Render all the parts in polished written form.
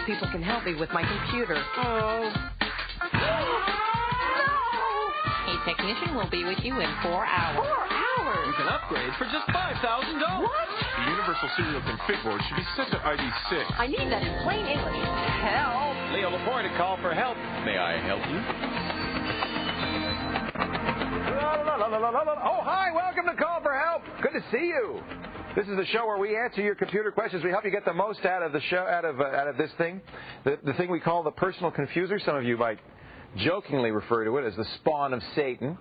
people can help me with my computer. Oh. A technician will be with you in 4 hours. 4 hours? You can upgrade for just $5,000. What? The Universal Serial Config board should be set to ID6. I need that in plain English. Help! Leo Laporte to call for help. May I help you? Oh, hi, welcome to Call for Help. Good to see you. This is the show where we answer your computer questions. We help you get the most out of the show, out of this thing, the thing we call the personal confuser. Some of you might jokingly refer to it as the spawn of Satan,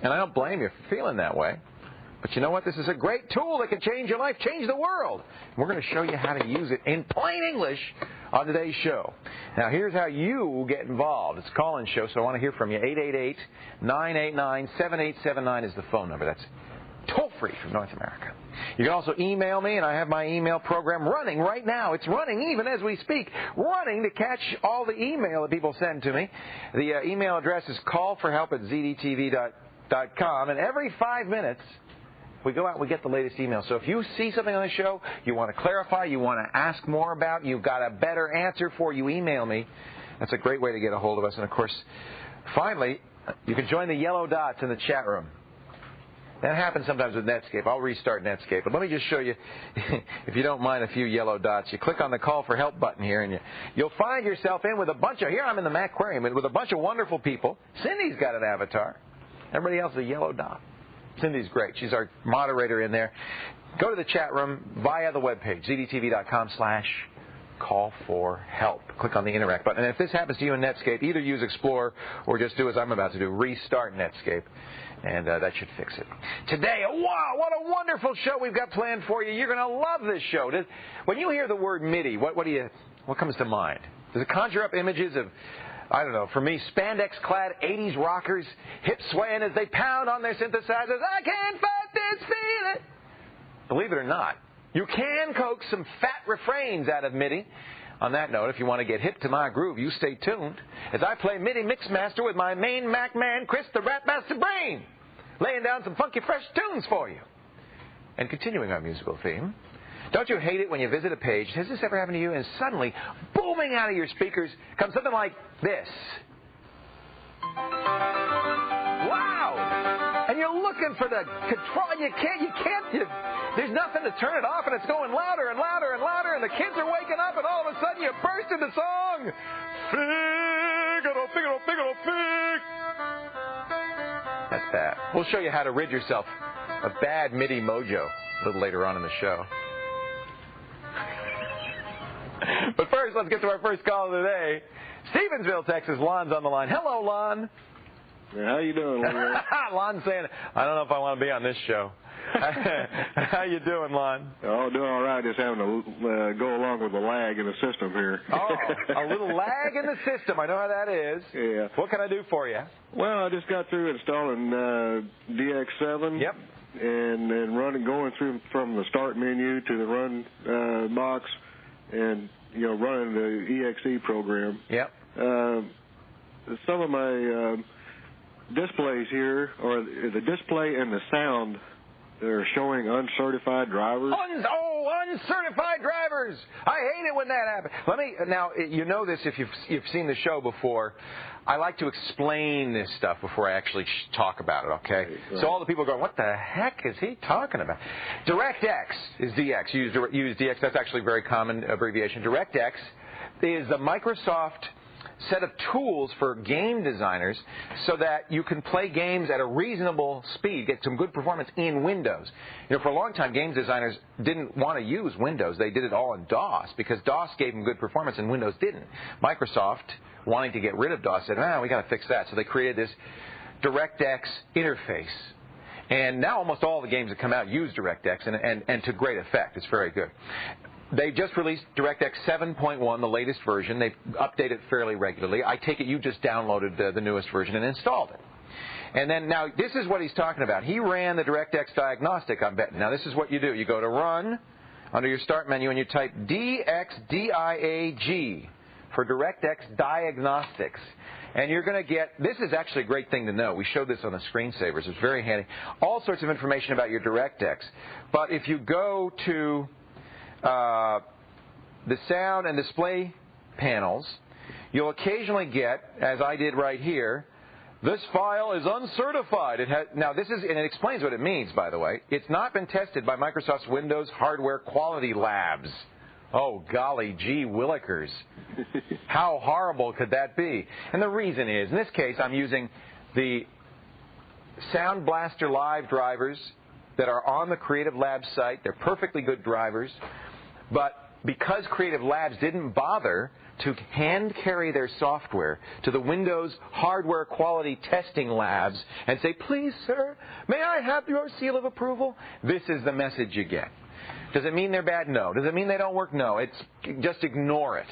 and I don't blame you for feeling that way. But you know what? This is a great tool that can change your life, change the world. We're going to show you how to use it in plain English on today's show. Now, here's how you get involved. It's a call-in show, so I want to hear from you. 888-989-7879 is the phone number. That's toll-free from North America. You can also email me, and I have my email program running right now. It's running even as we speak, running to catch all the email that people send to me. The email address is callforhelp@zdtv.com, and every 5 minutes, we go out and we get the latest email. So if you see something on the show, you want to clarify, you want to ask more about, you've got a better answer for, you email me. That's a great way to get a hold of us. And, of course, finally, you can join the yellow dots in the chat room. That happens sometimes with Netscape. I'll restart Netscape. But let me just show you, if you don't mind, a few yellow dots. You click on the Call for Help button here, and you'll find yourself in with a bunch of, here I'm in the Macquarium, with a bunch of wonderful people. Cindy's got an avatar. Everybody else is a yellow dot. Cindy's great. She's our moderator in there. Go to the chat room via the webpage, zdtv.com/call-for-help. Click on the Interact button. And if this happens to you in Netscape, either use Explorer or just do as I'm about to do, restart Netscape. And that should fix it. Today, wow, what a wonderful show we've got planned for you. You're going to love this show. When you hear the word MIDI, what comes to mind? Does it conjure up images of, I don't know, for me, spandex-clad 80s rockers, hips swaying as they pound on their synthesizers? I can't fight this feeling. Believe it or not, you can coax some fat refrains out of MIDI. On that note, if you want to get hip to my groove, you stay tuned as I play MIDI Mixmaster with my main Mac man, Chris the Ratmaster Brain, laying down some funky, fresh tunes for you. And continuing our musical theme, don't you hate it when you visit a page? Has this ever happened to you? And suddenly, booming out of your speakers comes something like this. Wow! And you're looking for the control, and you can't, there's nothing to turn it off, and it's going louder and louder and louder, and the kids are waking up, and all of a sudden you burst into song. Figaro, Figaro, Figaro, Fig. That's bad. We'll show you how to rid yourself of bad MIDI mojo a little later on in the show. But first, let's get to our first call of the day. Stevensville, Texas. Lon's on the line. Hello, Lon. How you doing, Lon? Lon's saying, I don't know if I want to be on this show. How you doing, Lon? Oh, doing all right. Just having to go along with the lag in the system here. Oh, a little lag in the system. I know how that is. Yeah. What can I do for you? Well, I just got through installing DX7. Yep. And going through from the start menu to the run box, and running the EXE program. Yep. Some of my displays here, or the display and the sound, they're showing uncertified drivers. Uncertified drivers! I hate it when that happens. Now, you know this if you've seen the show before. I like to explain this stuff before I actually talk about it, okay? Right. So all the people go, what the heck is he talking about? DirectX is DX. Use DX. That's actually a very common abbreviation. DirectX is the Microsoft set of tools for game designers so that you can play games at a reasonable speed, get some good performance in Windows. For a long time, game designers didn't want to use Windows. They did it all in DOS because DOS gave them good performance and Windows didn't. Microsoft, wanting to get rid of DOS, said, we got to fix that. So they created this DirectX interface. And now almost all the games that come out use DirectX, and to great effect. It's very good. They just released DirectX 7.1, the latest version. They update it fairly regularly. I take it you just downloaded the newest version and installed it. And then now this is what he's talking about. He ran the DirectX diagnostic, I'm betting. Now this is what you do. You go to Run under your Start menu and you type DXDIAG for DirectX Diagnostics. And you're going to get, this is actually a great thing to know. We showed this on the screensavers. It's very handy. All sorts of information about your DirectX. But if you go to the sound and display panels, you'll occasionally get, as I did right here, this file is uncertified. Now, this is, and it explains what it means, by the way. It's not been tested by Microsoft's Windows Hardware Quality Labs. Oh, golly gee willikers. How horrible could that be? And the reason is, in this case, I'm using the Sound Blaster Live drivers that are on the Creative Labs site. They're perfectly good drivers. But because Creative Labs didn't bother to hand carry their software to the Windows Hardware Quality Testing Labs and say, please, sir, may I have your seal of approval? This is the message you get. Does it mean they're bad? No. Does it mean they don't work? No. It's just ignore it.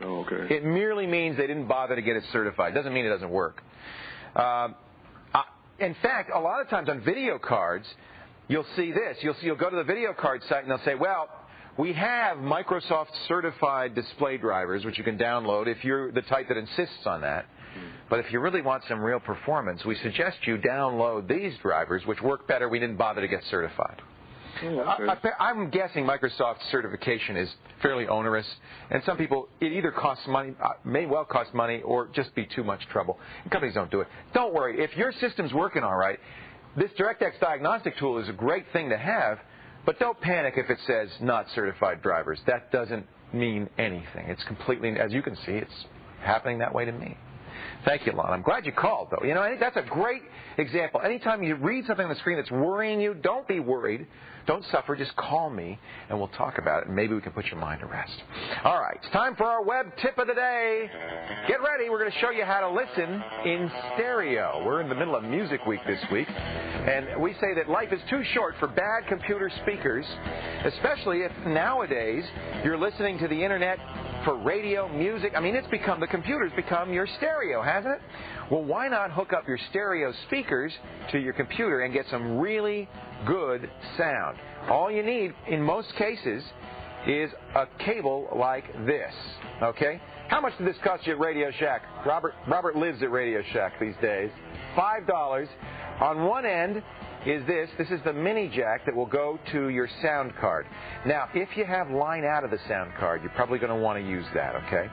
Oh, okay. It merely means they didn't bother to get it certified. It doesn't mean it doesn't work. In fact, a lot of times on video cards, you'll see this. You'll go to the video card site and they'll say, well, we have Microsoft certified display drivers, which you can download if you're the type that insists on that. But if you really want some real performance, we suggest you download these drivers, which work better. We didn't bother to get certified. Okay. I'm guessing Microsoft's certification is fairly onerous, and some people, it either costs money, may well cost money, or just be too much trouble. And companies don't do it. Don't worry. If your system's working all right, this DirectX diagnostic tool is a great thing to have, but don't panic if it says not certified drivers. That doesn't mean anything. It's completely, as you can see, it's happening that way to me. Thank you, Lon. I'm glad you called, though. You know, I think that's a great example. Anytime you read something on the screen that's worrying you, don't be worried. Don't suffer. Just call me, and we'll talk about it, and maybe we can put your mind to rest. All right. It's time for our web tip of the day. Get ready. We're going to show you how to listen in stereo. We're in the middle of Music Week this week, and we say that life is too short for bad computer speakers, especially if nowadays you're listening to the Internet for radio, music. I mean, the computer's become your stereo, hasn't it? Well, why not hook up your stereo speakers to your computer and get some really good sound? All you need, in most cases, is a cable like this, okay? How much did this cost you at Radio Shack? Robert lives at Radio Shack these days. $5. On one end is this. This is the mini jack that will go to your sound card. Now, if you have line out of the sound card, you're probably going to want to use that, okay?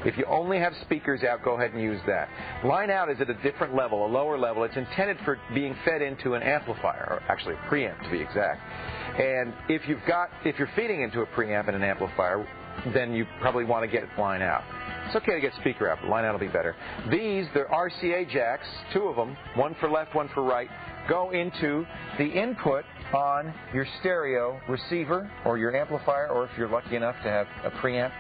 If you only have speakers out, go ahead and use that. Line out is at a different level, a lower level. It's intended for being fed into an amplifier, or actually a preamp to be exact. And if you're feeding into a preamp and an amplifier, then you probably want to get line out. It's okay to get speaker out, but line out will be better. These, they're RCA jacks, two of them, one for left, one for right, go into the input on your stereo receiver or your amplifier, or if you're lucky enough to have a preamp,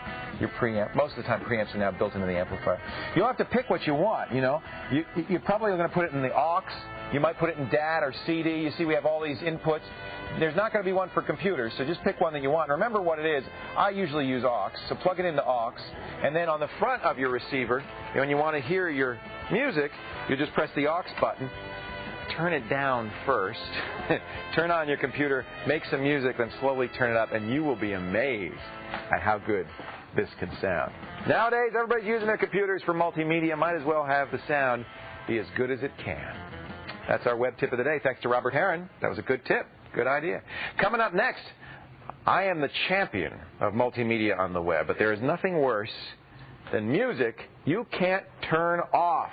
your preamp. Most of the time preamps are now built into the amplifier. You'll have to pick what you want, you know. You're probably going to put it in the aux. You might put it in DAT or CD. You see we have all these inputs. There's not going to be one for computers, so just pick one that you want. And remember what it is. I usually use aux, so plug it into aux. And then on the front of your receiver, when you want to hear your music, you just press the aux button. Turn it down first. Turn on your computer, make some music, then slowly turn it up, and you will be amazed at how good this can sound. Nowadays, everybody's using their computers for multimedia. Might as well have the sound be as good as it can. That's our web tip of the day. Thanks to Robert Heron. That was a good tip. Good idea. Coming up next, I am the champion of multimedia on the web, but there is nothing worse than music you can't turn off.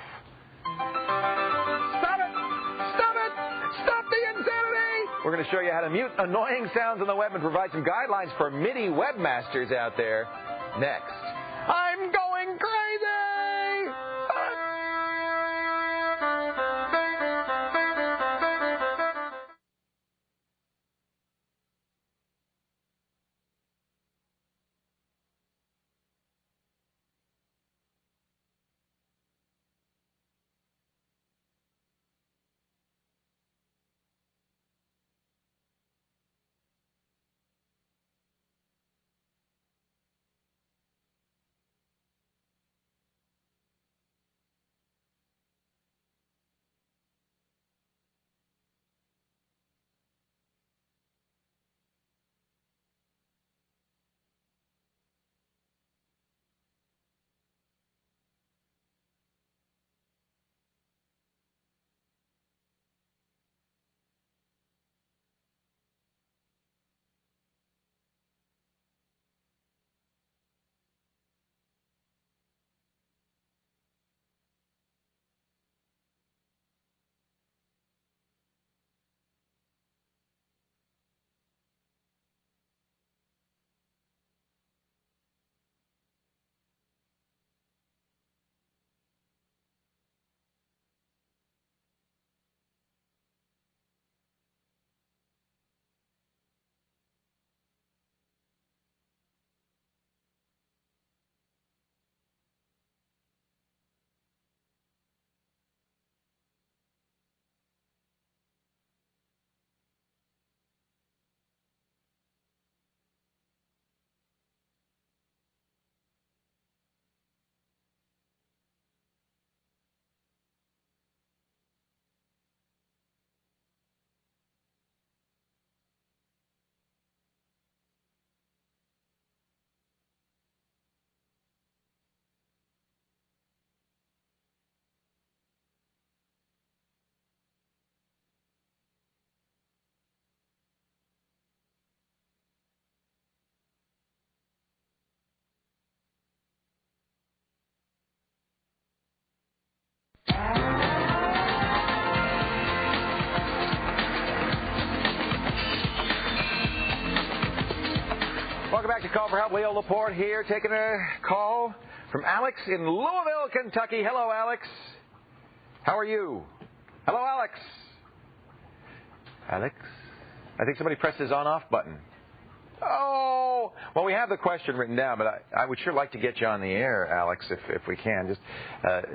We're going to show you how to mute annoying sounds on the web and provide some guidelines for MIDI webmasters out there next. I'm going crazy! Welcome back to Call for Help. Leo Laporte here, taking a call from Alex in Louisville, Kentucky. Hello, Alex. How are you? Hello, Alex. Alex? I think somebody pressed his on-off button. Oh, well, we have the question written down, but I would sure like to get you on the air, Alex, if we can. Just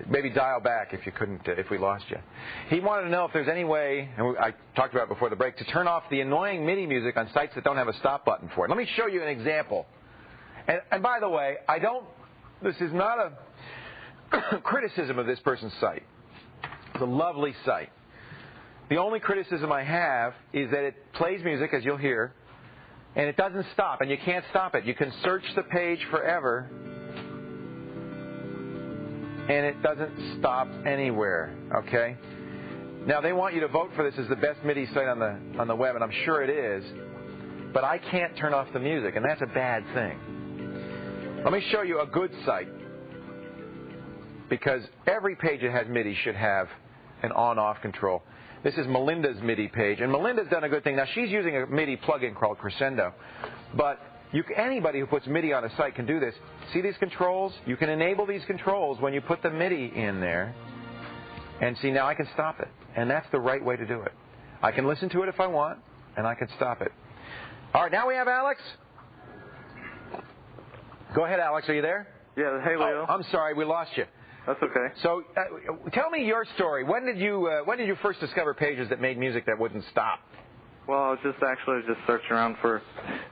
maybe dial back if you couldn't, if we lost you. He wanted to know if there's any way, and I talked about it before the break, to turn off the annoying MIDI music on sites that don't have a stop button for it. Let me show you an example. And by the way, this is not a criticism of this person's site. It's a lovely site. The only criticism I have is that it plays music, as you'll hear, and it doesn't stop, and you can't stop it. You can search the page forever, and it doesn't stop anywhere, okay? Now, they want you to vote for this as the best MIDI site on the web, and I'm sure it is, but I can't turn off the music, and that's a bad thing. Let me show you a good site, because every page that has MIDI should have an on-off control. This is Melinda's MIDI page, and Melinda's done a good thing. Now, she's using a MIDI plugin called Crescendo, but anybody who puts MIDI on a site can do this. See these controls? You can enable these controls when you put the MIDI in there, and see, now I can stop it, and that's the right way to do it. I can listen to it if I want, and I can stop it. All right, now we have Alex. Go ahead, Alex. Are you there? Yeah, hey, Leo. Oh, I'm sorry, we lost you. That's okay. So, tell me your story. When did you first discover pages that made music that wouldn't stop? Well, I was just searching around for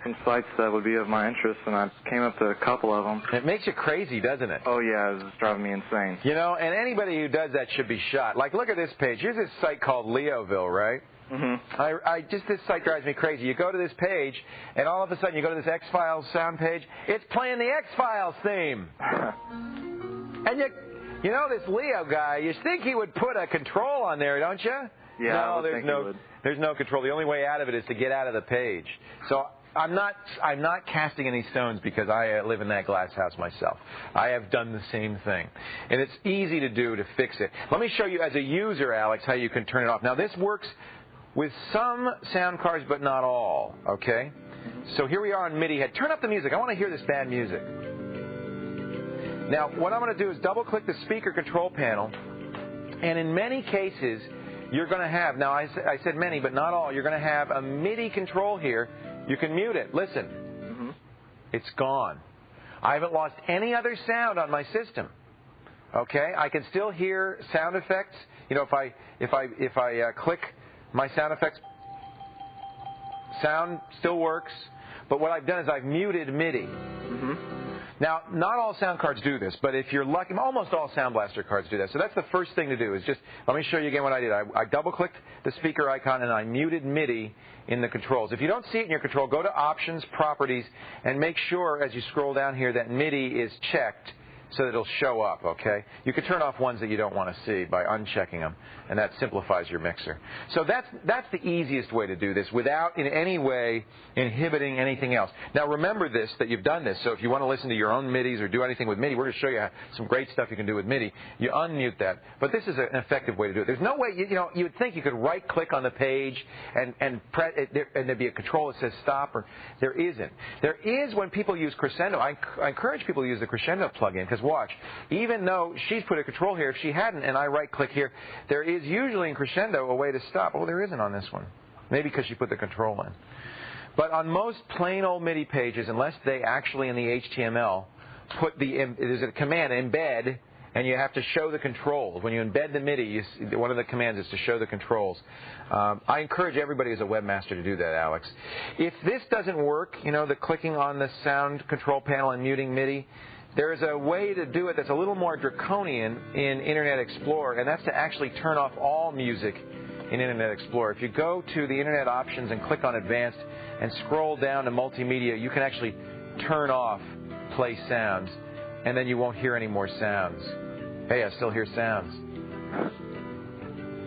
some sites that would be of my interest, and I came up to a couple of them. It makes you crazy, doesn't it? Oh, yeah, it's just driving me insane. You know, and anybody who does that should be shot. Like, look at this page. Here's this site called Leoville, right? Mm-hmm. This site drives me crazy. You go to this page, and all of a sudden you go to this X-Files sound page. It's playing the X-Files theme. And you know this Leo guy, you think he would put a control on there, don't you? Yeah, no, there's no control. The only way out of it is to get out of the page. So I'm not casting any stones because I live in that glass house myself. I have done the same thing. And it's easy to do to fix it. Let me show you as a user, Alex, how you can turn it off. Now, this works with some sound cards, but not all, okay? So here we are on MIDI head. Turn up the music. I want to hear this bad music. Now, what I'm going to do is double-click the speaker control panel, and in many cases, you're going to have, now I said many, but not all, you're going to have a MIDI control here. You can mute it. Listen. Mm-hmm. It's gone. I haven't lost any other sound on my system. Okay? I can still hear sound effects. You know, if I click my sound effects, sound still works, but what I've done is I've muted MIDI. Mm-hmm. Now, not all sound cards do this, but if you're lucky, almost all Sound Blaster cards do that. So that's the first thing to do is just, let me show you again what I did. I double-clicked the speaker icon and I muted MIDI in the controls. If you don't see it in your control, go to Options, Properties, and make sure as you scroll down here that MIDI is checked so that it'll show up, okay? You can turn off ones that you don't want to see by unchecking them, and that simplifies your mixer. So that's the easiest way to do this without in any way inhibiting anything else. Now remember this, that you've done this, so if you want to listen to your own MIDIs or do anything with MIDI, we're going to show you some great stuff you can do with MIDI. You unmute that, but this is an effective way to do it. There's no way, you would think you could right-click on the page and there'd be a control that says stop, or there isn't. There is when people use Crescendo. I encourage people to use the Crescendo plugin, because watch, even though she's put a control here, if she hadn't and I right-click here, there is usually in Crescendo a way to stop. Oh, there isn't on this one. Maybe because she put the control in. But on most plain old MIDI pages, unless they actually in the HTML there's a command, embed, and you have to show the controls. When you embed the MIDI, one of the commands is to show the controls. I encourage everybody as a webmaster to do that, Alex. If this doesn't work, the clicking on the sound control panel and muting MIDI, there is a way to do it that's a little more draconian in Internet Explorer, and that's to actually turn off all music in Internet Explorer. If you go to the Internet options and click on Advanced and scroll down to Multimedia, you can actually turn off Play Sounds, and then you won't hear any more sounds. Hey, I still hear sounds.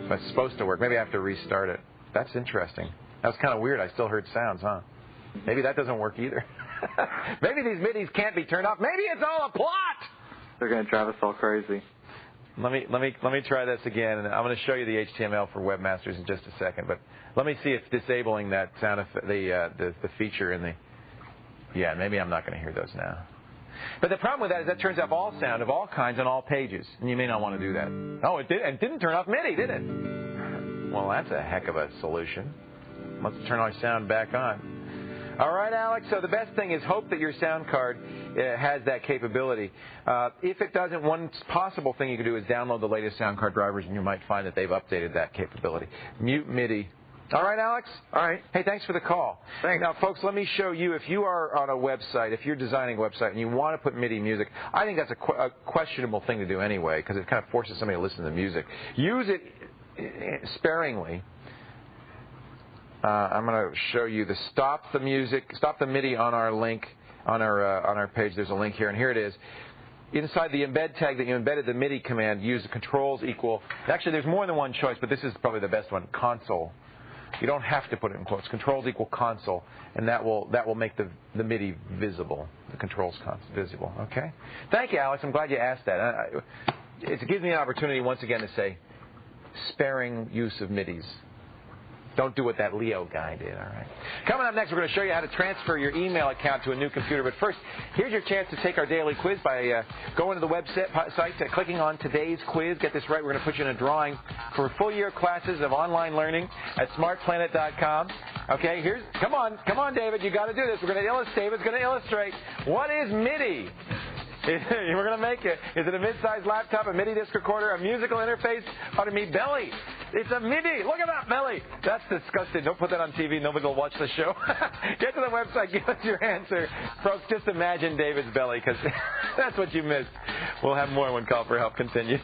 But it's supposed to work. Maybe I have to restart it. That's interesting. That's kind of weird. I still heard sounds, huh? Maybe that doesn't work either. Maybe these MIDIs can't be turned off. Maybe it's all a plot. They're going to drive us all crazy. Let me try this again, and I'm going to show you the HTML for webmasters in just a second. But let me see if disabling that sound effect, the feature in Yeah, maybe I'm not going to hear those now. But the problem with that is that turns off all sound of all kinds on all pages, and you may not want to do that. Oh, it didn't turn off MIDI, did it? Well, that's a heck of a solution. Let's turn our sound back on. All right, Alex, so the best thing is hope that your sound card has that capability. If it doesn't, one possible thing you can do is download the latest sound card drivers, and you might find that they've updated that capability. Mute MIDI. All right, Alex? All right. Hey, thanks for the call. Thanks. Now, folks, let me show you, if you are on a website, if you're designing a website and you want to put MIDI music, I think that's a questionable thing to do anyway, because it kind of forces somebody to listen to music. Use it sparingly. I'm going to show you the stop the MIDI on our link, on our page. There's a link here, and here it is. Inside the embed tag that you embedded the MIDI command, use the controls equal. Actually, there's more than one choice, but this is probably the best one, console. You don't have to put it in quotes. Controls equal console, and that will make the MIDI visible, the controls visible. Okay? Thank you, Alex. I'm glad you asked that. It gives me an opportunity once again to say sparing use of MIDIs. Don't do what that Leo guy did, all right? Coming up next, we're going to show you how to transfer your email account to a new computer. But first, here's your chance to take our daily quiz by going to the website, clicking on today's quiz. Get this right. We're going to put you in a drawing for full-year classes of online learning at smartplanet.com. Okay, come on, David. You got to do this. We're going to illustrate. David's going to illustrate what is MIDI. We're going to make it. Is it a mid-sized laptop, a MIDI disc recorder, a musical interface? Pardon me, belly. It's a MIDI. Look at that belly. That's disgusting. Don't put that on TV. Nobody will watch the show. Get to the website. Give us your answer. Folks, just imagine David's belly, because that's what you missed. We'll have more when Call for Help continues.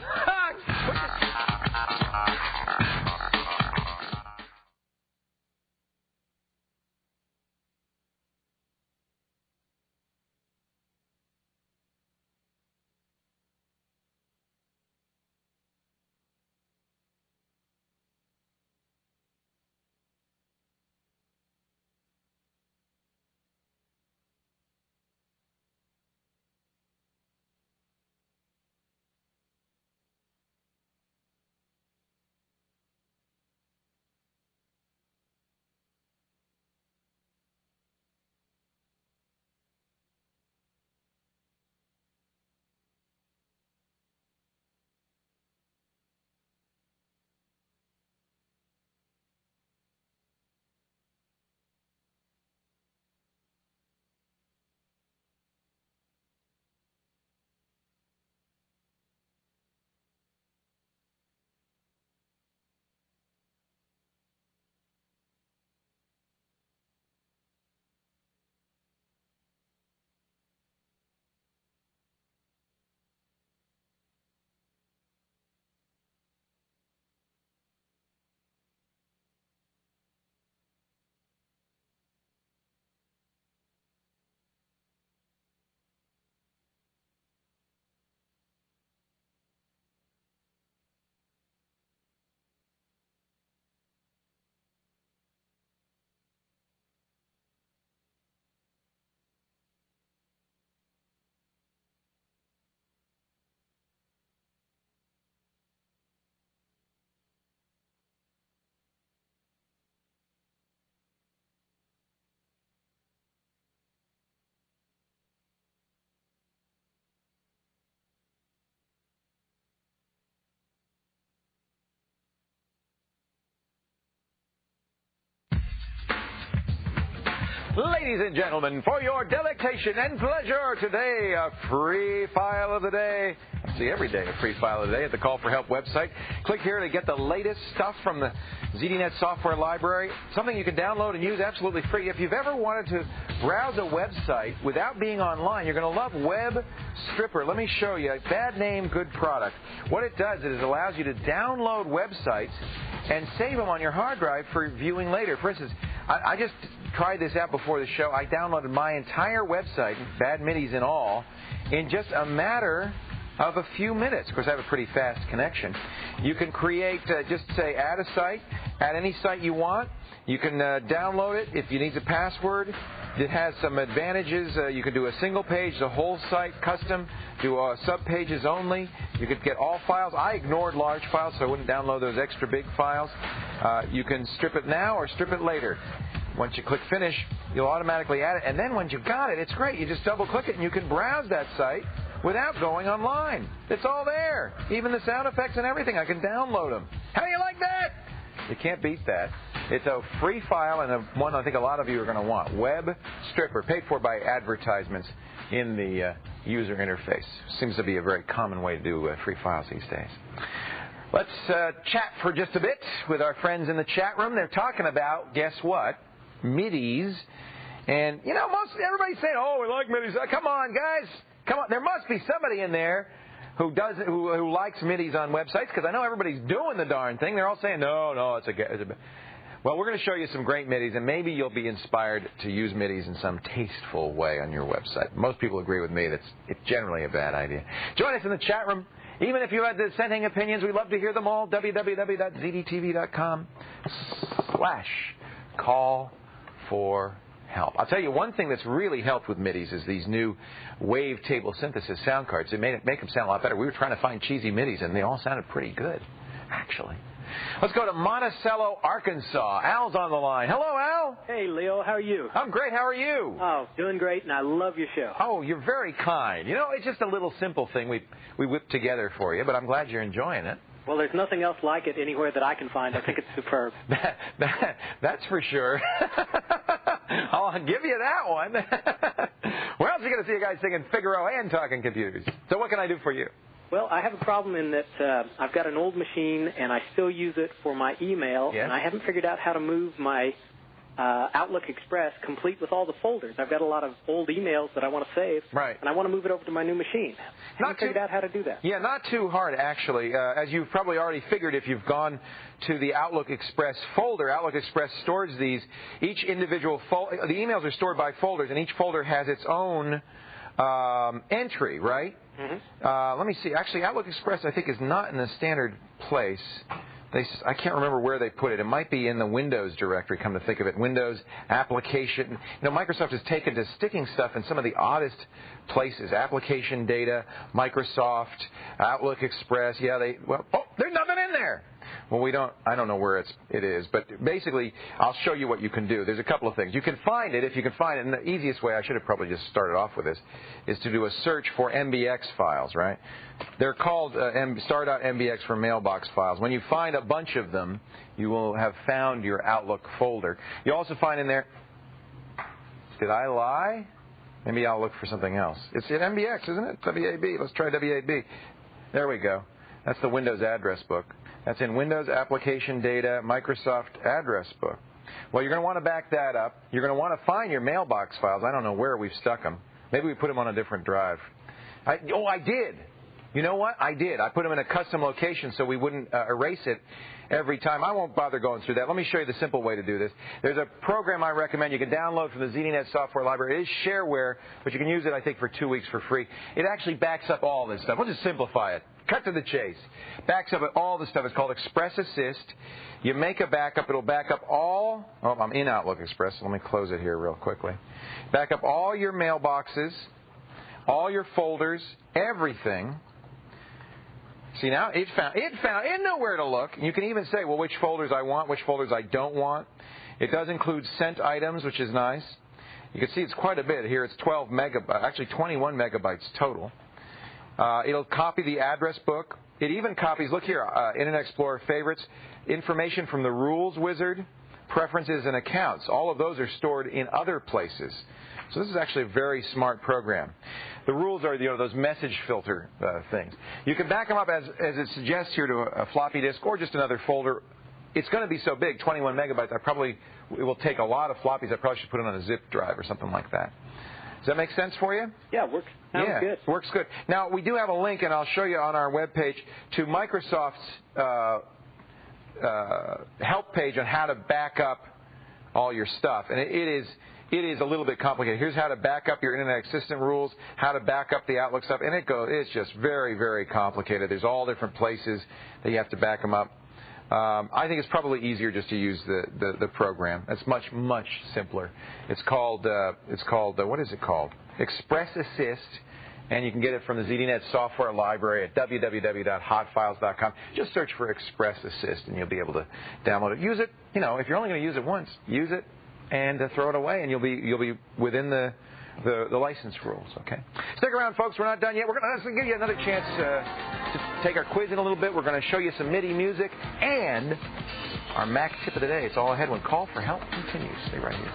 Ladies and gentlemen, for your delectation and pleasure today, a free file of the day. See, every day a free file of the day at the Call for Help website. Click here to get the latest stuff from the ZDNet software library, something you can download and use absolutely free. If you've ever wanted to browse a website without being online, you're going to love Web Stripper. Let me show you. Bad name, good product. What it does is it allows you to download websites and save them on your hard drive for viewing later. For instance, I just tried this out before the show. I downloaded my entire website, bad MIDIs and all, in just a matter of a few minutes. Of course, I have a pretty fast connection. You can create, just say, add a site, add any site you want. You can download it if you need the password. It has some advantages. You can do a single page, the whole site, custom, do sub-pages only. You could get all files. I ignored large files, so I wouldn't download those extra big files. You can strip it now or strip it later. Once you click finish, you'll automatically add it. And then once you got it, it's great. You just double-click it, and you can browse that site without going online. It's all there. Even the sound effects and everything. I can download them. How do you like that? You can't beat that. It's a free file and one I think a lot of you are going to want. Web Stripper, paid for by advertisements in the user interface. Seems to be a very common way to do free files these days. Let's chat for just a bit with our friends in the chat room. They're talking about, guess what, MIDIs. And, you know, everybody's saying, oh, we like MIDIs. Come on, guys. Come on. There must be somebody in there who likes MIDIs on websites, because I know everybody's doing the darn thing. They're all saying, no, it's a well, we're going to show you some great MIDIs, and maybe you'll be inspired to use MIDIs in some tasteful way on your website. Most people agree with me that it's generally a bad idea. Join us in the chat room. Even if you have dissenting opinions, we love to hear them all. www.zdtv.com/call-for-help. I'll tell you one thing that's really helped with MIDIs is these new wave table synthesis sound cards. They make them sound a lot better. We were trying to find cheesy MIDIs, and they all sounded pretty good, actually. Let's go to Monticello, Arkansas. Al's on the line. Hello, Al. Hey, Leo. How are you? I'm great. How are you? Oh, doing great, and I love your show. Oh, you're very kind. You know, it's just a little simple thing we whipped together for you, but I'm glad you're enjoying it. Well, there's nothing else like it anywhere that I can find. I think it's superb. That's for sure. I'll give you that one. Where else are you going to see you guys singing Figaro and talking computers? So what can I do for you? Well, I have a problem in that I've got an old machine, and I still use it for my email, yes. And I haven't figured out how to move my Outlook Express complete with all the folders. I've got a lot of old emails that I want to save, right, and I want to move it over to my new machine. Haven't figured out how to do that. Yeah, not too hard, actually. As you've probably already figured, if you've gone to the Outlook Express folder, Outlook Express stores these. Each individual the emails are stored by folders, and each folder has its own entry, right? Mm-hmm. Let me see. Actually, Outlook Express, I think, is not in the standard place. I can't remember where they put it. It might be in the Windows directory, come to think of it. Windows, application. You know, Microsoft has taken to sticking stuff in some of the oddest places. Application data, Microsoft, Outlook Express. Yeah, there's nothing in there. Well, I don't know where it is, but basically, I'll show you what you can do. There's a couple of things. You can find it, if you can find it, and the easiest way, I should have probably just started off with this, is to do a search for MBX files, right? They're called star.mbx for mailbox files. When you find a bunch of them, you will have found your Outlook folder. You also find in there, did I lie? Maybe I'll look for something else. It's in MBX, isn't it? WAB. Let's try WAB. There we go. That's the Windows address book. That's in Windows Application Data, Microsoft Address Book. Well, you're going to want to back that up. You're going to want to find your mailbox files. I don't know where we've stuck them. Maybe we put them on a different drive. I did. You know what? I did. I put them in a custom location so we wouldn't erase it every time. I won't bother going through that. Let me show you the simple way to do this. There's a program I recommend you can download from the ZDNet software library. It is shareware, but you can use it, I think, for 2 weeks for free. It actually backs up all this stuff. We'll just simplify it. Cut to the chase. Backs up all the stuff. It's called Express Assist. You make a backup. It'll back up all. Oh, I'm in Outlook Express. Let me close it here real quickly. Back up all your mailboxes, all your folders, everything. See, now it knew where to look. You can even say, well, which folders I want, which folders I don't want. It does include sent items, which is nice. You can see it's quite a bit here. It's 12 megabytes, actually 21 megabytes total. It'll copy the address book. It even copies, look here, Internet Explorer favorites, information from the rules wizard, preferences, and accounts. All of those are stored in other places. So this is actually a very smart program. The rules are, those message filter things. You can back them up, as it suggests here, to a floppy disk or just another folder. It's going to be so big, 21 megabytes, it will take a lot of floppies. I probably should put it on a zip drive or something like that. Does that make sense for you? Yeah, it works. Sounds good. Works good. Now, we do have a link, and I'll show you on our webpage, to Microsoft's help page on how to back up all your stuff. And it is a little bit complicated. Here's how to back up your Internet Assistant rules, how to back up the Outlook stuff, and it's just very, very complicated. There's all different places that you have to back them up. I think it's probably easier just to use the program. It's much, much simpler. It's called what is it called? Express Assist, and you can get it from the ZDNet software library at www.hotfiles.com. Just search for Express Assist, and you'll be able to download it. Use it, if you're only going to use it once, use it and throw it away, and you'll be within the license rules. Okay. Stick around, folks. We're not done yet. We're going to give you another chance to take our quiz in a little bit. We're going to show you some MIDI music and our Mac tip of the day. It's all ahead when Call for Help continues. Stay right here.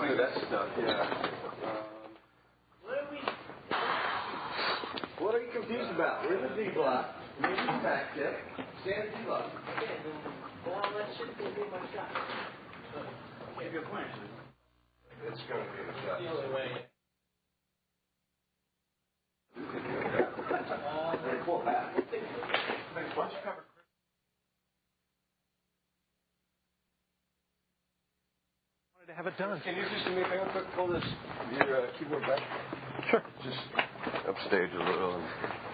That stuff, yeah. What are you confused about? We're in the D block. We're in the back tip. Stand in D block. Well, that should be my shot. Give you a plan. It's going to be a shot. The only way. Very cool hat. Why don't you cover? To have it done. Can you just do me a favor, quick, pull your keyboard back? Sure. Just upstage a little.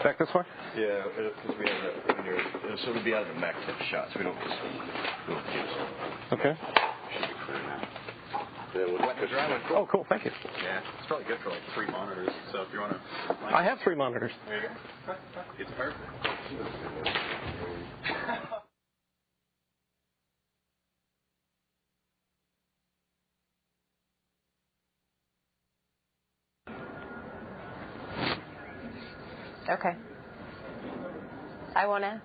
Back this way? Yeah, because we have that when you're, so it'll be out of the Mac tip shot, so we don't confuse it. Okay. Should be clear now. Yeah, wet and dry went cool. Oh, cool. Thank you. Yeah, it's probably good for like 3 monitors. So if you want to, I have 3 monitors. There you go. It's perfect. Okay. I won't ask.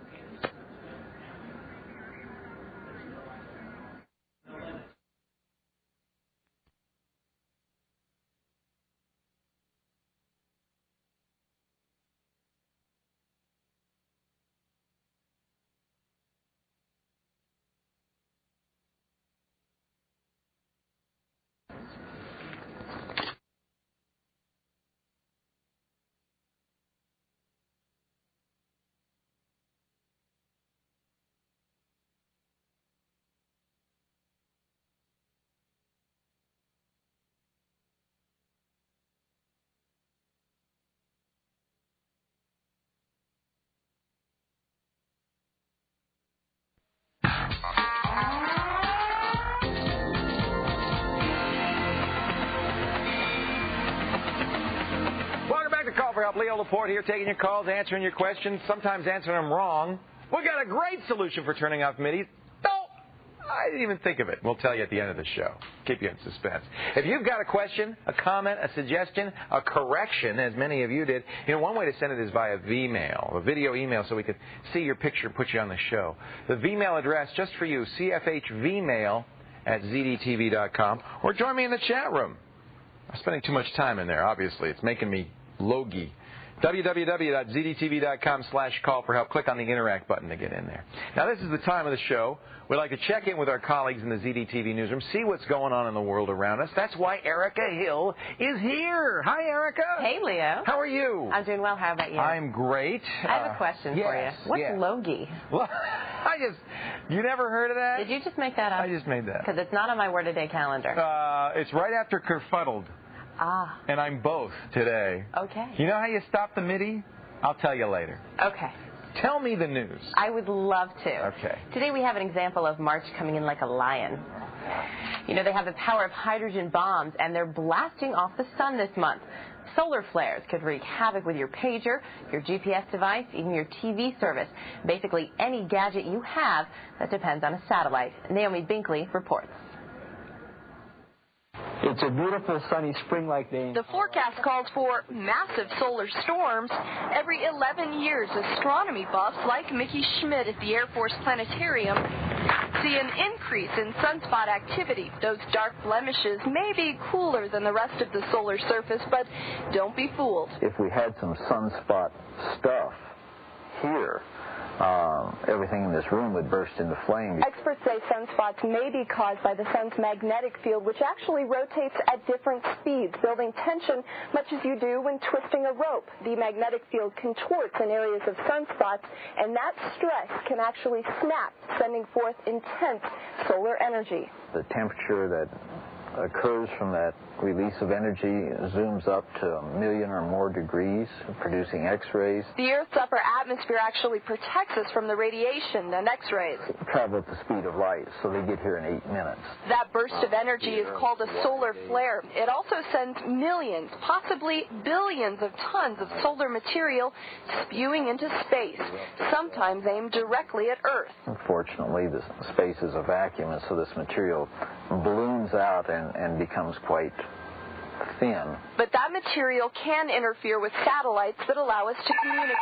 Call for Help. Leo Laporte here, taking your calls, answering your questions, sometimes answering them wrong. We got a great solution for turning off MIDI. No, I didn't even think of it. We'll tell you at the end of the show. Keep you in suspense. If you've got a question, a comment, a suggestion, a correction, as many of you did, one way to send it is via Vmail, a video email, so we could see your picture and put you on the show. The Vmail address, just for you, cfhvmail@zdtv.com, or join me in the chat room. I'm spending too much time in there, obviously. It's making me logy. www.zdtv.com/call-for-help. Click on the Interact button to get in there. Now, this is the time of the show. We like to check in with our colleagues in the ZDTV newsroom, see what's going on in the world around us. That's why Erica Hill is here. Hi, Erica. Hey, Leo. How are you? I'm doing well. How about you? I'm great. I have a question for you. What's logy? Well, you never heard of that? Did you just make that up? I just made that. Because it's not on my word-a-day calendar. It's right after kerfuddled. Ah. And I'm both today. Okay. You know how you stop the MIDI? I'll tell you later. Okay. Tell me the news. I would love to. Okay. Today we have an example of March coming in like a lion. You know, they have the power of hydrogen bombs, and they're blasting off the sun this month. Solar flares could wreak havoc with your pager, your GPS device, even your TV service. Basically, any gadget you have that depends on a satellite. Naomi Binkley reports. It's a beautiful, sunny, spring-like day. The forecast calls for massive solar storms. Every 11 years, astronomy buffs like Mickey Schmidt at the Air Force Planetarium see an increase in sunspot activity. Those dark blemishes may be cooler than the rest of the solar surface, but don't be fooled. If we had some sunspot stuff here, everything in this room would burst into flame. Experts say sunspots may be caused by the sun's magnetic field, which actually rotates at different speeds, building tension much as you do when twisting a rope. The magnetic field contorts in areas of sunspots, and that stress can actually snap, sending forth intense solar energy. The temperature that occurs from that release of energy zooms up to 1 million or more degrees, producing X-rays. The Earth's upper atmosphere actually protects us from the radiation and X-rays. Travel at the speed of light, so they get here in 8 minutes. That burst of energy is called a solar flare. It also sends millions, possibly billions of tons of solar material spewing into space, sometimes aimed directly at Earth. Unfortunately, the space is a vacuum, and so this material balloons out and becomes quite thin. But that material can interfere with satellites that allow us to communicate.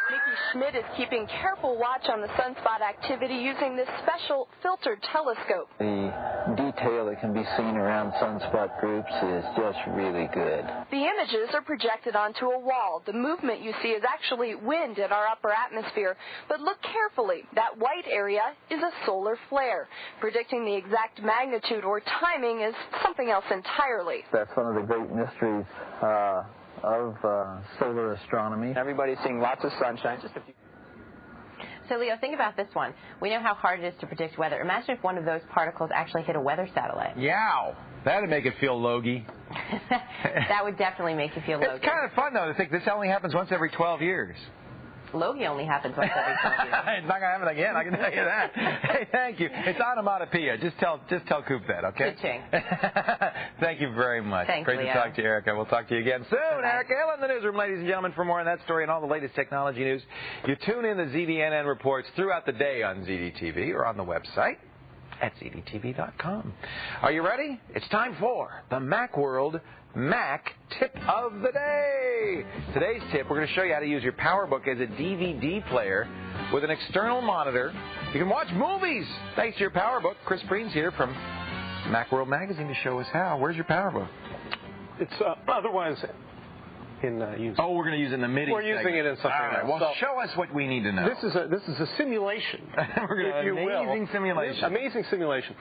Mickey Schmidt is keeping careful watch on the sunspot activity using this special filtered telescope. The detail that can be seen around sunspot groups is just really good. The images are projected onto a wall. The movement you see is actually wind in our upper atmosphere. But look carefully. That white area is a solar flare. Predicting the exact magnitude or timing is something else entirely. That's one of the great mysteries of solar astronomy. Everybody's seeing lots of sunshine. Just a few. So, Leo, think about this one. We know how hard it is to predict weather. Imagine if one of those particles actually hit a weather satellite. Yow! That'd make it feel logy. That would definitely make you feel logy. It's kind of fun, though, to think this only happens once every 12 years. Logie only happens once every 12 years. It's not going to happen again, I can tell you that. Hey, thank you. It's onomatopoeia. Just tell Coop that, okay? Good-ching. Thank you very much. Thanks, Great Leo. to talk to you, Erica. We'll talk to you again soon. Bye-bye. Erica Hill in the newsroom, ladies and gentlemen. For more on that story and all the latest technology news, you tune in the ZDNN reports throughout the day on ZDTV or on the website at zdtv.com. Are you ready? It's time for the Macworld Mac Tip of the Day. Today's tip, we're going to show you how to use your PowerBook as a DVD player with an external monitor. You can watch movies thanks to your PowerBook. Chris Breen's here from Macworld Magazine to show us how. Where's your PowerBook? It's otherwise in use. Oh, we're going to use it in the MIDI We're using it in something All right. else. Well, So, show us what we need to know. This is a simulation. We're going to have an amazing simulation. Amazing simulation.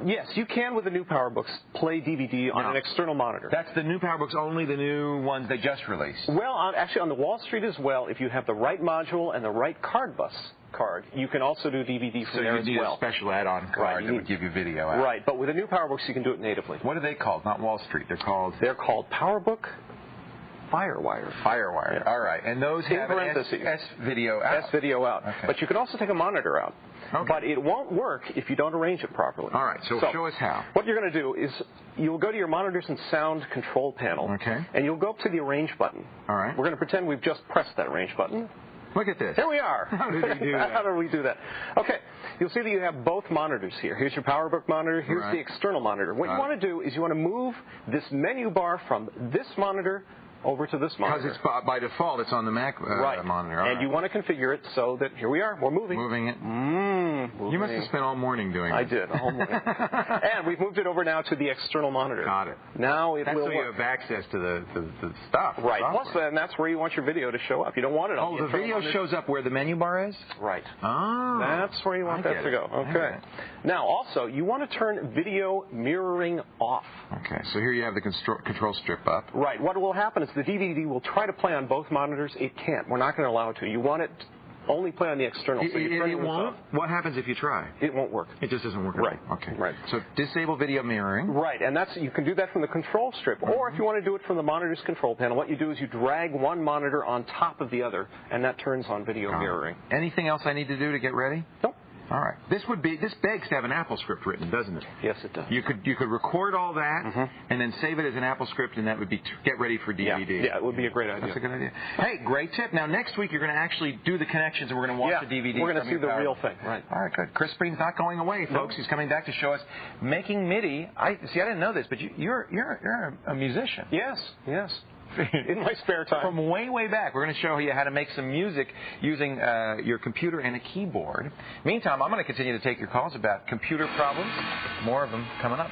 Yes, you can with the new PowerBooks play DVD on an external monitor. That's the new PowerBooks, only the new ones they just released. Well, actually on the Wall Street as well, if you have the right module and the right card bus card, you can also do DVD from there as well. So you need a special add-on card that would give you video out. Right, but with the new PowerBooks you can do it natively. What are they called? Not Wall Street. They're called PowerBook Firewire. Firewire. Yeah. All right. And those have S-video out. S-video out. Okay. But you can also take a monitor out. Okay. But it won't work if you don't arrange it properly. All right. So show us how. What you're going to do is you'll go to your monitors and sound control panel. Okay. And you'll go up to the arrange button. All right. We're going to pretend we've just pressed that arrange button. Look at this. Here we are. How did we do that? How did we do that? Okay. You'll see that you have both monitors here. Here's your PowerBook monitor. Here's the external monitor. What you want to do is you want to move this menu bar from this monitor over to this monitor. Because it's by default, it's on the Mac monitor. And you want to configure it so that, here we are, we're moving. Moving it. Moving. You must have spent all morning doing it. I did, all morning. And we've moved it over now to the external monitor. Got it. Now it That's will so you work. have access to the stuff. Right. Plus, then that's where you want your video to show up. You don't want it on the the video monitor. shows up where the menu bar is? Right. Oh. That's where you want that to go. Okay. Now, also, you want to turn video mirroring off. Okay. So here you have the control strip up. Right. What will happen is the DVD will try to play on both monitors. It can't. We're not going to allow it to. You want it only play on the external. So It won't? What happens if you try? It won't work. It just doesn't work at all. Okay. Right. So disable video mirroring. Right, and you can do that from the control strip. Or if you want to do it from the monitor's control panel, what you do is you drag one monitor on top of the other, and that turns on video mirroring. Anything else I need to do to get ready? Nope. All right. This begs to have an AppleScript written, doesn't it? Yes, it does. You could record all that and then save it as an AppleScript, and that would be get ready for DVD. Yeah, it would be a great idea. That's a good idea. Hey, great tip. Now, next week you're going to actually do the connections, and we're going to watch the DVD. We're going to see the real thing. Right. All right, good. Chris Breen's not going away, folks. He's coming back to show us making MIDI. I didn't know this, but you're a musician. Yes. In my spare time. From way back. We're going to show you how to make some music using your computer and a keyboard. Meantime, I'm going to continue to take your calls about computer problems. More of them coming up.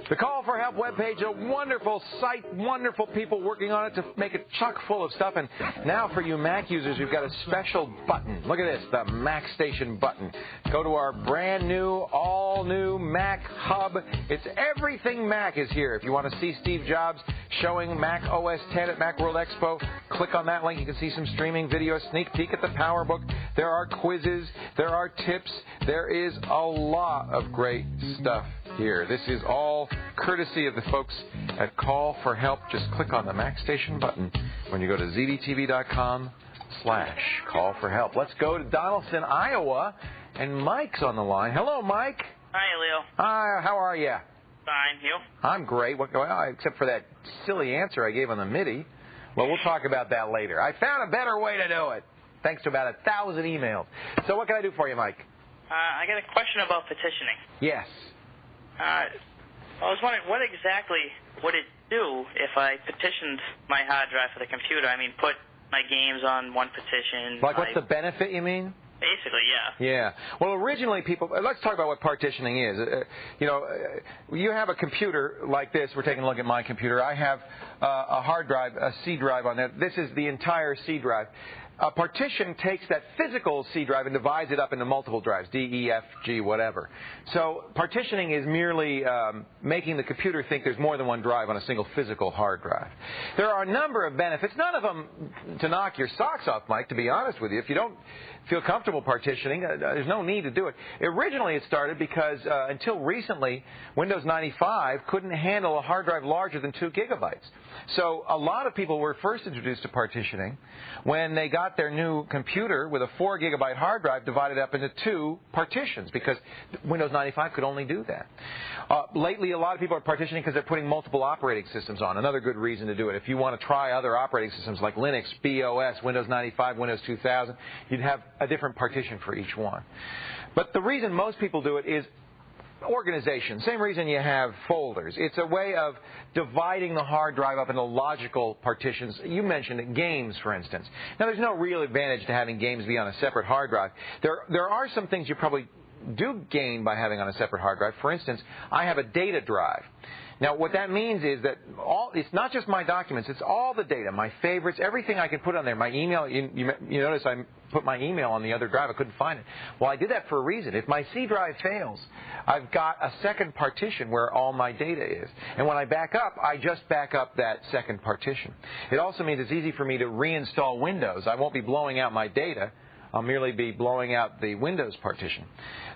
The Call for Help webpage, a wonderful site, wonderful people working on it to make it chock full of stuff. And now for you Mac users, we've got a special button. Look at this, the Mac Station button. Go to our brand new, all new Mac Hub. It's everything Mac is here. If you want to see Steve Jobs showing Mac OS X at Macworld Expo, click on that link. You can see some streaming video, sneak peek at the PowerBook. There are quizzes. There are tips. There is a lot of great stuff here. This is all courtesy of the folks at Call for Help. Just click on the Mac Station button when you go to zdtv.com/call for help. Let's go to Donaldson, Iowa, and Mike's on the line. Hello, Mike. Hi, Leo. Hi, how are you? Fine, you? I'm great. Except for that silly answer I gave on the MIDI. Well, we'll talk about that later. I found a better way to do it, thanks to about 1,000 emails. So what can I do for you, Mike? I got a question about petitioning. Yes. I was wondering, what exactly would it do if I petitioned my hard drive for the computer? I mean, put my games on one petition. Like, what's the benefit, you mean? Basically, yeah. Yeah. Well, originally let's talk about what partitioning is. You have a computer like this. We're taking a look at my computer. I have a hard drive, a C drive on there. This is the entire C drive. A partition takes that physical C drive and divides it up into multiple drives, D, E, F, G, whatever. So partitioning is merely making the computer think there's more than one drive on a single physical hard drive. There are a number of benefits, none of them to knock your socks off, Mike, to be honest with you. If you don't feel comfortable partitioning, there's no need to do it. Originally it started because until recently, Windows 95 couldn't handle a hard drive larger than 2 gigabytes. So a lot of people were first introduced to partitioning when they got got their new computer with a 4 gigabyte hard drive divided up into 2 partitions because Windows 95 could only do that. Lately, a lot of people are partitioning because they're putting multiple operating systems on. Another good reason to do it. If you want to try other operating systems like Linux, BOS, Windows 95, Windows 2000, you'd have a different partition for each one. But the reason most people do it is organization. Same reason you have folders. It's a way of dividing the hard drive up into logical partitions. You mentioned it, games, for instance. Now, there's no real advantage to having games be on a separate hard drive. There are some things you probably do gain by having on a separate hard drive. For instance, I have a data drive. Now, what that means is that it's not just my documents, it's all the data, my favorites, everything I can put on there. My email, you notice I put my email on the other drive. I couldn't find it. Well, I did that for a reason. If my C drive fails, I've got a second partition where all my data is. And when I back up, I just back up that second partition. It also means it's easy for me to reinstall Windows. I won't be blowing out my data. I'll merely be blowing out the Windows partition.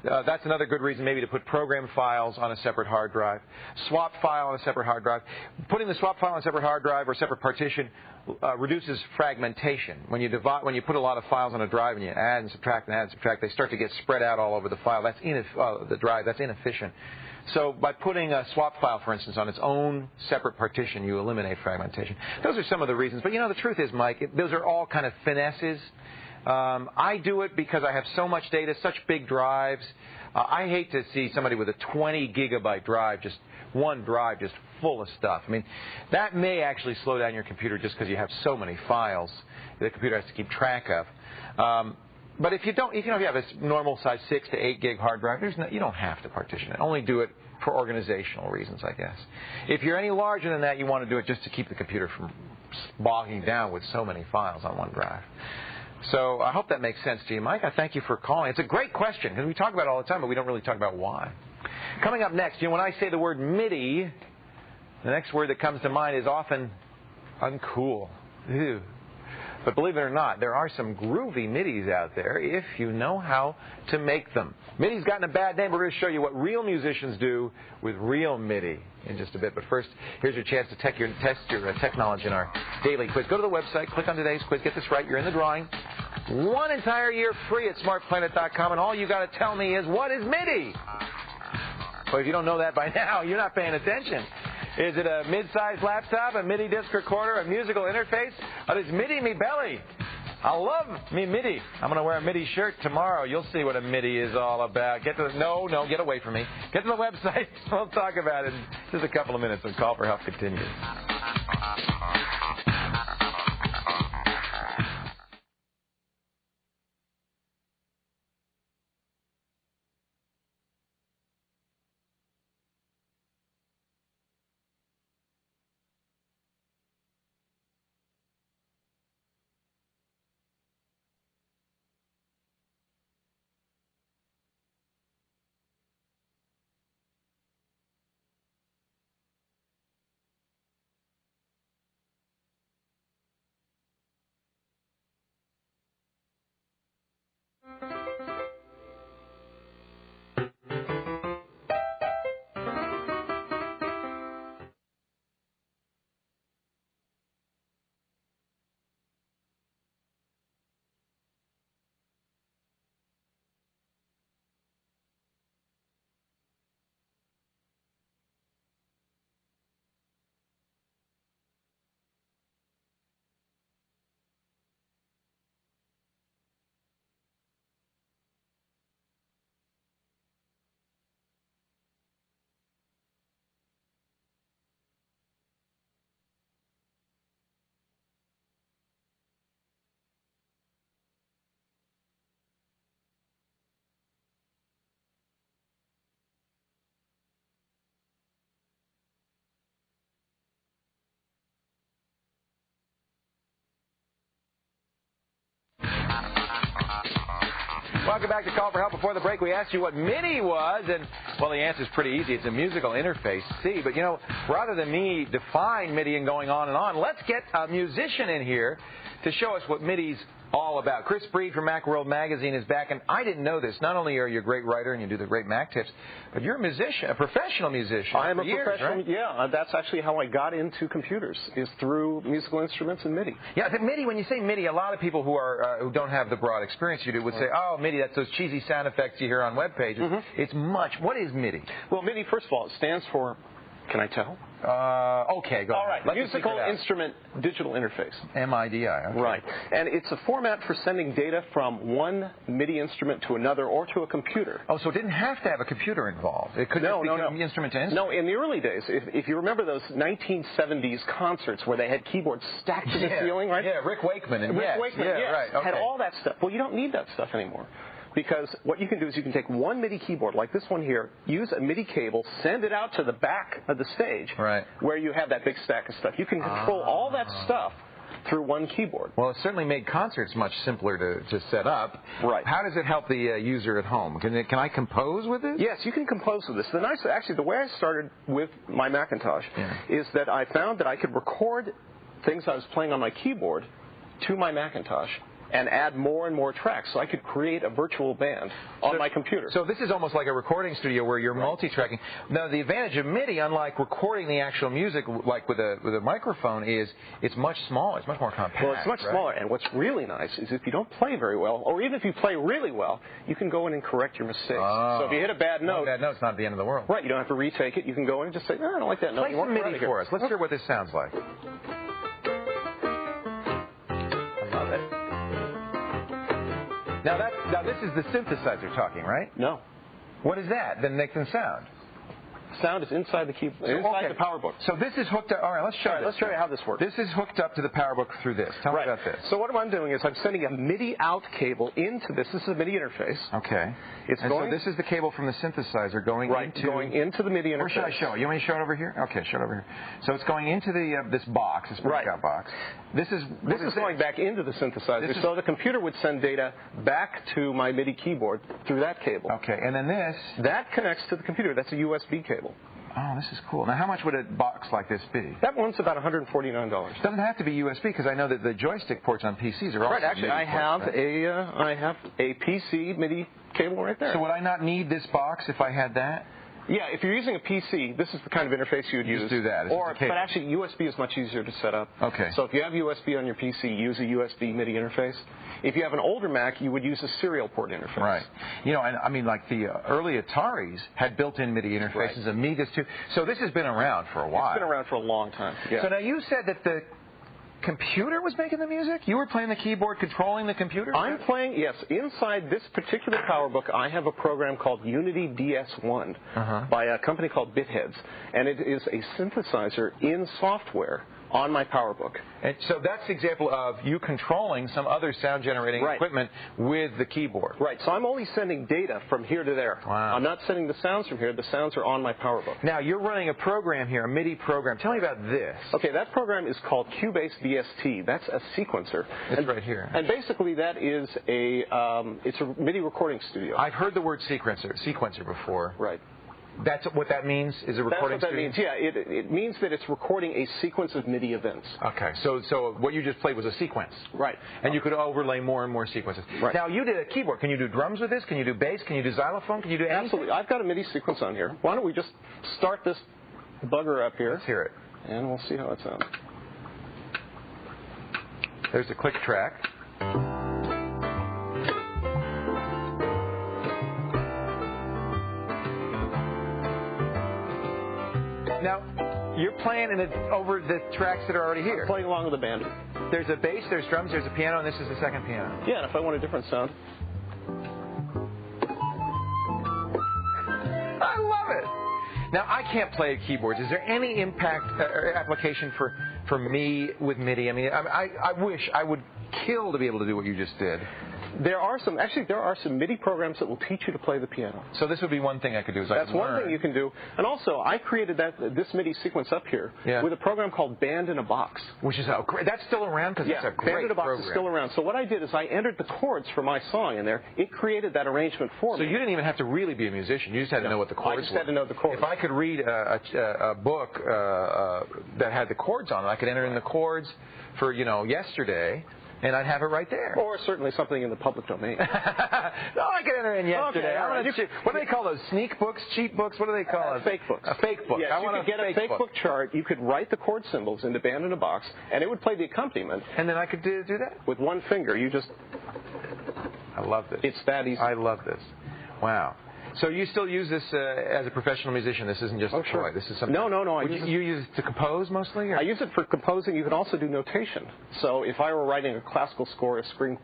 That's another good reason maybe to put program files on a separate hard drive, swap file on a separate hard drive. Putting the swap file on a separate hard drive or separate partition reduces fragmentation. When you put a lot of files on a drive and you add and subtract, they start to get spread out all over the file. That's the drive. That's inefficient. So by putting a swap file, for instance, on its own separate partition, you eliminate fragmentation. Those are some of the reasons. But the truth is, Mike, those are all kind of finesses. I do it because I have so much data, such big drives. I hate to see somebody with a 20 gigabyte drive, just one drive, just full of stuff. I mean, that may actually slow down your computer just because you have so many files the computer has to keep track of. But if you have a normal size 6 to 8 gig hard drive, you don't have to partition it. Only do it for organizational reasons, I guess. If you're any larger than that, you want to do it just to keep the computer from bogging down with so many files on one drive. So I hope that makes sense to you, Mike. I thank you for calling. It's a great question, because we talk about it all the time, but we don't really talk about why. Coming up next, when I say the word MIDI, the next word that comes to mind is often uncool. Ew. But believe it or not, there are some groovy MIDIs out there if you know how to make them. MIDI's gotten a bad name. We're going to show you what real musicians do with real MIDI in just a bit. But first, here's your chance to test your tech knowledge in our daily quiz. Go to the website, click on today's quiz, get this right. You're in the drawing. 1 entire year free at smartplanet.com, and all you got to tell me is, what is MIDI? Well, if you don't know that by now, you're not paying attention. Is it a mid-sized laptop, a MIDI disc recorder, a musical interface? Or is MIDI me belly? I love me MIDI. I'm going to wear a MIDI shirt tomorrow. You'll see what a MIDI is all about. Get away from me. Get to the website. We'll talk about it in just a couple of minutes when Call for Help continues. Welcome back to Call for Help. Before the break, we asked you what MIDI was, and, well, the answer's pretty easy. It's a musical interface, C. But, rather than me define MIDI and going on and on, let's get a musician in here to show us what MIDI's all about. Chris Breed from Macworld Magazine is back, and I didn't know this. Not only are you a great writer and you do the great Mac tips, but you're a musician, a professional musician. I am a professional. professional. Right? Yeah, that's actually how I got into computers, is through musical instruments and MIDI. Yeah, the MIDI. When you say MIDI, a lot of people who don't have the broad experience you do would say, "Oh, MIDI, that's those cheesy sound effects you hear on web pages." Mm-hmm. It's much. What is MIDI? Well, MIDI, first of all, it stands for. Can I tell? Okay, go All right, ahead. Musical Instrument Digital Interface. MIDI. Okay. Right. And it's a format for sending data from one MIDI instrument to another or to a computer. Oh, so it didn't have to have a computer involved. It could just be instrument to instrument. No, in the early days, if you remember those 1970s concerts where they had keyboards stacked to the ceiling, right? Yeah, Rick Wakeman. Right. Okay. Had all that stuff. Well, you don't need that stuff anymore. Because what you can do is you can take one MIDI keyboard, like this one here, use a MIDI cable, send it out to the back of the stage, where you have that big stack of stuff. You can control all that stuff through one keyboard. Well, it certainly made concerts much simpler to set up. Right. How does it help the user at home? Can I compose with it? Yes, you can compose with this. Actually, the way I started with my Macintosh is that I found that I could record things I was playing on my keyboard to my Macintosh and add more and more tracks, so I could create a virtual band on my computer. So this is almost like a recording studio where you're multi-tracking. Now, the advantage of MIDI, unlike recording the actual music like with a microphone, is it's much smaller. It's much more compact. Well, it's much smaller, and what's really nice is if you don't play very well, or even if you play really well, you can go in and correct your mistakes. So if you hit a bad note... That note's not the end of the world. Right, you don't have to retake it. You can go in and just say, no, I don't like that note. Play some MIDI for us. Let's hear what this sounds like. Now this is the synthesizer talking, right? No. What is that? Then make them sound. Sound is inside the keyboard, inside the PowerBook. So this is hooked up. All right, let's show Let's show you how this works. This is hooked up to the PowerBook through this. Tell me about this. So what I'm doing is I'm sending a MIDI out cable into this. This is a MIDI interface. Okay. So this is the cable from the synthesizer going into the MIDI interface. Where should I show it? You want me to show it over here? Okay, show it over here. So it's going into the this box, this breakout box. This is going back into the synthesizer. So the computer would send data back to my MIDI keyboard through that cable. Okay, and then that connects to the computer. That's a USB cable. Oh, this is cool. Now, how much would a box like this be? That one's about $149. Doesn't have to be USB because I know that the joystick ports on PCs are also Actually, I have a PC MIDI cable right there. So would I not need this box if I had that? Yeah, if you're using a PC, this is the kind of interface you would use. Just do that. But actually, USB is much easier to set up. Okay. So if you have USB on your PC, use a USB MIDI interface. If you have an older Mac, you would use a serial port interface. Right. You know, and I mean, like the early Ataris had built-in MIDI interfaces, Amigas too. So this has been around for a while. It's been around for a long time. Yeah. So now you said that the computer was making the music? You were playing the keyboard, controlling the computer? I'm playing, yes. Inside this particular PowerBook, I have a program called Unity DS1 by a company called Bitheads. And it is a synthesizer in software on my PowerBook. And so that's the example of you controlling some other sound-generating equipment with the keyboard. Right. So I'm only sending data from here to there. Wow. I'm not sending the sounds from here. The sounds are on my PowerBook. Now, you're running a program here, a MIDI program. Tell me about this. Okay, that program is called Cubase VST. That's a sequencer. It's right here. And basically that is it's a MIDI recording studio. I've heard the word sequencer before. Right. That's what that means, is a recording studio? That's what that means, yeah. It means that it's recording a sequence of MIDI events. Okay, so what you just played was a sequence. Right. And you could overlay more and more sequences. Right. Now, you did a keyboard. Can you do drums with this? Can you do bass? Can you do xylophone? Can you do anything? Absolutely. I've got a MIDI sequence on here. Why don't we just start this bugger up here. Let's hear it. And we'll see how it sounds. There's the click track. Now, you're playing over the tracks that are already here. I'm playing along with the band. There's a bass, there's drums, there's a piano, and this is the second piano. Yeah, and if I want a different sound. I love it. Now, I can't play keyboards. Is there any application for me with MIDI? I mean, I wish I would kill to be able to do what you just did. There are some MIDI programs that will teach you to play the piano. So this would be one thing I could do. That's one thing you can do. And also, I created this MIDI sequence up here with a program called Band in a Box. Which is that's still around because it's a great Band in a Box program. is still around. So what I did is I entered the chords for my song in there. It created that arrangement for me. So you didn't even have to really be a musician. You just had to know what the chords were. I just had to know the chords. If I could read a book that had the chords on it, I could enter in the chords for yesterday. and I'd have it right there. Or certainly something in the public domain. No, I could enter in yesterday. Okay, what do they call those? Sneak books? Cheap books? What do they call it? Fake books. A fake book. Yes, I you want could get a fake book chart. You could write the chord symbols into band in a box, and it would play the accompaniment. And then I could do that? With one finger. You just... I love this. It's that easy. I love this. Wow. So you still use this as a professional musician? This isn't just a toy. This is something. No. You use it to compose mostly? Or? I use it for composing. You can also do notation. So if I were writing a classical score, a string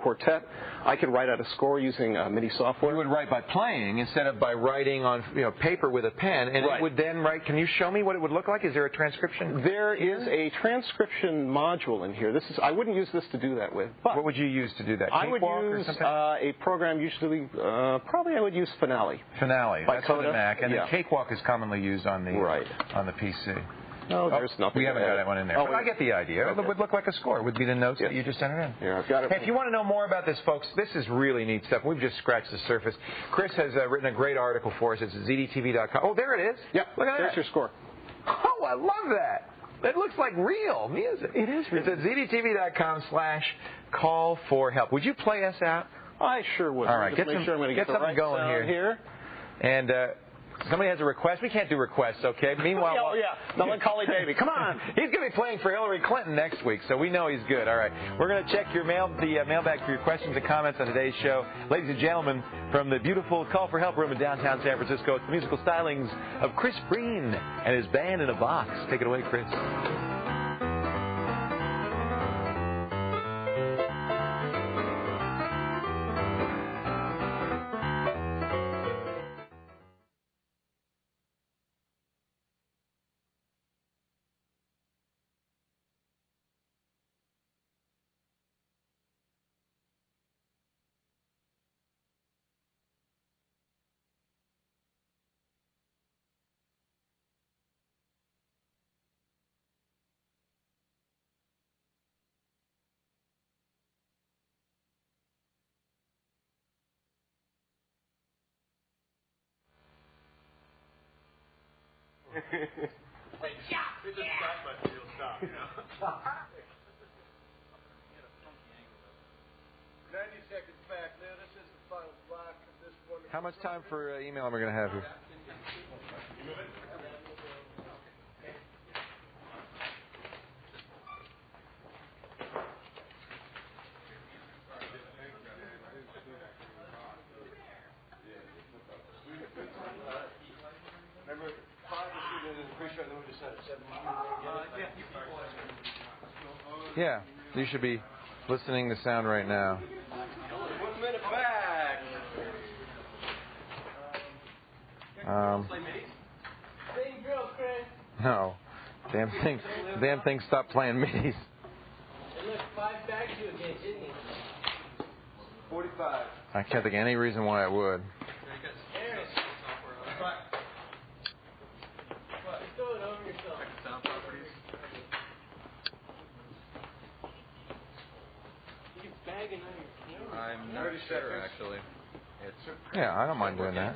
quartet, I could write out a score using MIDI software. You would write by playing instead of by writing on paper with a pen, and it would then write. Can you show me what it would look like? Is there a transcription? There is a transcription module in here. I wouldn't use this to do that with. But what would you use to do that? I would use a program usually. Probably I would use Finale. That's on the Mac, and then Cakewalk is commonly used on the PC. No, there's nothing. We haven't got that one in there. But I get the idea. It would look like a score. It would be the notes that you just entered in. Yeah, I've got it. Hey, if you want to know more about this, folks, this is really neat stuff. We've just scratched the surface. Chris has written a great article for us. It's at zdtv.com. Oh, there it is. Yep. Look at that. There's your score. Oh, I love that. It looks like real music. It is real. It's at zdtv.com/call for help. Would you play us out? I sure would. All right, get something going here. And somebody has a request. We can't do requests, okay? Meanwhile, Melancholy Baby, come on. He's going to be playing for Hillary Clinton next week, so we know he's good. All right, we're going to check the mailbag for your questions and comments on today's show. Ladies and gentlemen, from the beautiful Call for Help room in downtown San Francisco, it's the musical stylings of Chris Breen and his band in a box. Take it away, Chris. How much time for email am I going to have here? Yeah, you should be listening to sound right now. 1 minute back. No. Damn thing stopped playing midis. 45. I can't think of any reason why I would. I'm not sure, actually. Yeah, I don't mind doing that.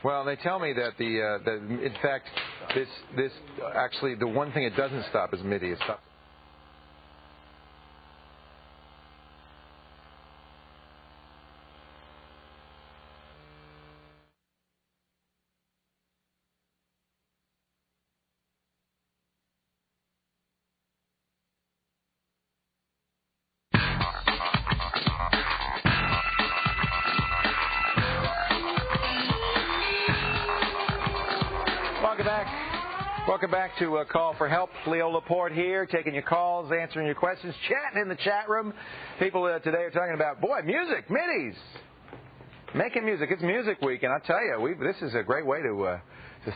Well, they tell me that in fact, this actually the one thing it doesn't stop is MIDI. It stops. Welcome back to Call for Help. Leo Laporte here, taking your calls, answering your questions, chatting in the chat room. People today are talking about, music, midis, making music. It's Music Week, and I tell you, this is a great way to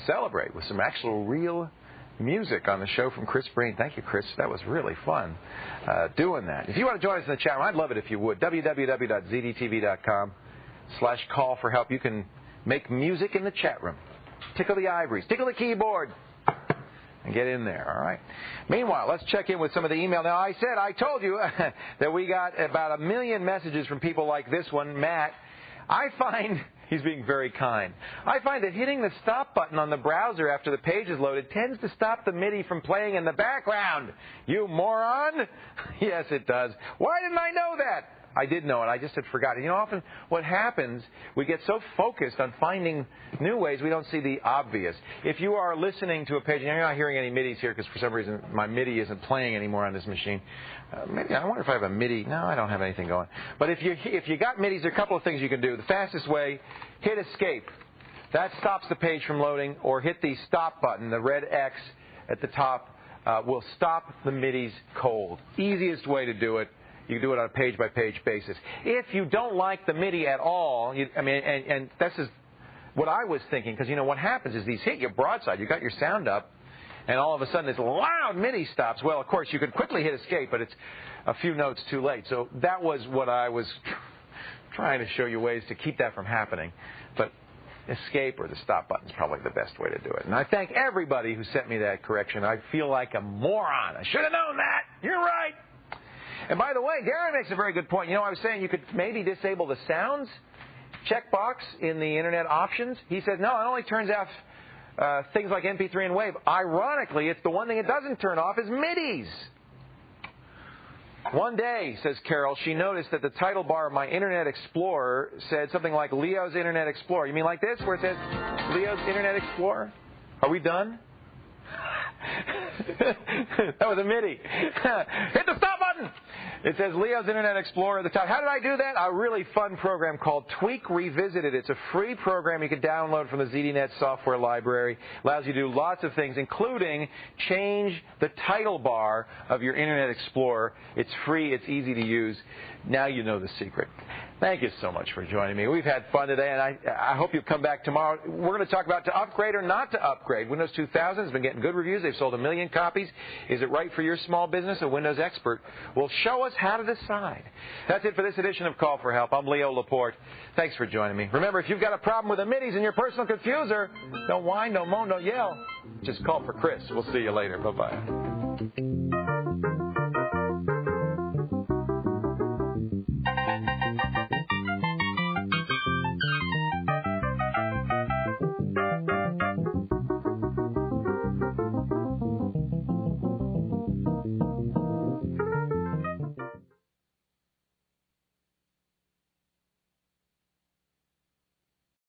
celebrate with some actual real music on the show from Chris Breen. Thank you, Chris. That was really fun doing that. If you want to join us in the chat room, I'd love it if you would. www.zdtv.com/call for help. You can make music in the chat room. Tickle the ivories. Tickle the keyboard. And get in there, all right? Meanwhile, let's check in with some of the email. Now, I told you that we got about 1 million messages from people like this one. Matt, I find, he's being very kind, I find that hitting the stop button on the browser after the page is loaded tends to stop the MIDI from playing in the background. You moron! Yes, it does. Why didn't I know that? I did know it. I just had forgotten. You know, often what happens, we get so focused on finding new ways we don't see the obvious. If you are listening to a page, and you're not hearing any MIDIs here because for some reason my MIDI isn't playing anymore on this machine. Maybe I wonder if I have a MIDI. No, I don't have anything going. But if you got MIDIs, there are a couple of things you can do. The fastest way, hit escape. That stops the page from loading, or hit the stop button, the red X at the top will stop the MIDIs cold. Easiest way to do it. You can do it on a page-by-page basis. If you don't like the MIDI at all, and this is what I was thinking, because, you know, what happens is these hit you broadside. You got your sound up, and all of a sudden this loud MIDI stops. Well, of course, you could quickly hit escape, but it's a few notes too late. So that was what I was trying to show you, ways to keep that from happening. But escape or the stop button is probably the best way to do it. And I thank everybody who sent me that correction. I feel like a moron. I should have known that. You're right. And by the way, Darren makes a very good point. You know, I was saying you could maybe disable the sounds checkbox in the Internet options. He said, no, it only turns off things like MP3 and WAV. Ironically, it's the one thing it doesn't turn off is MIDIs. One day, says Carol, she noticed that the title bar of my Internet Explorer said something like Leo's Internet Explorer. You mean like this, where it says Leo's Internet Explorer? Are we done? That was a MIDI. Hit the stop button. It says Leo's Internet Explorer at the top. How did I do that? A really fun program called Tweak Revisited. It's a free program you can download from the ZDNet software library. Allows you to do lots of things, including change the title bar of your Internet Explorer. It's free. It's easy to use. Now you know the secret. Thank you so much for joining me. We've had fun today, and I hope you'll come back tomorrow. We're going to talk about to upgrade or not to upgrade. Windows 2000 has been getting good reviews. They've sold 1 million copies. Is it right for your small business? A Windows expert will show us how to decide. That's it for this edition of Call for Help. I'm Leo Laporte. Thanks for joining me. Remember, if you've got a problem with the MIDIs in your personal confuser, don't whine, don't moan, don't yell. Just call for Chris. We'll see you later. Bye-bye.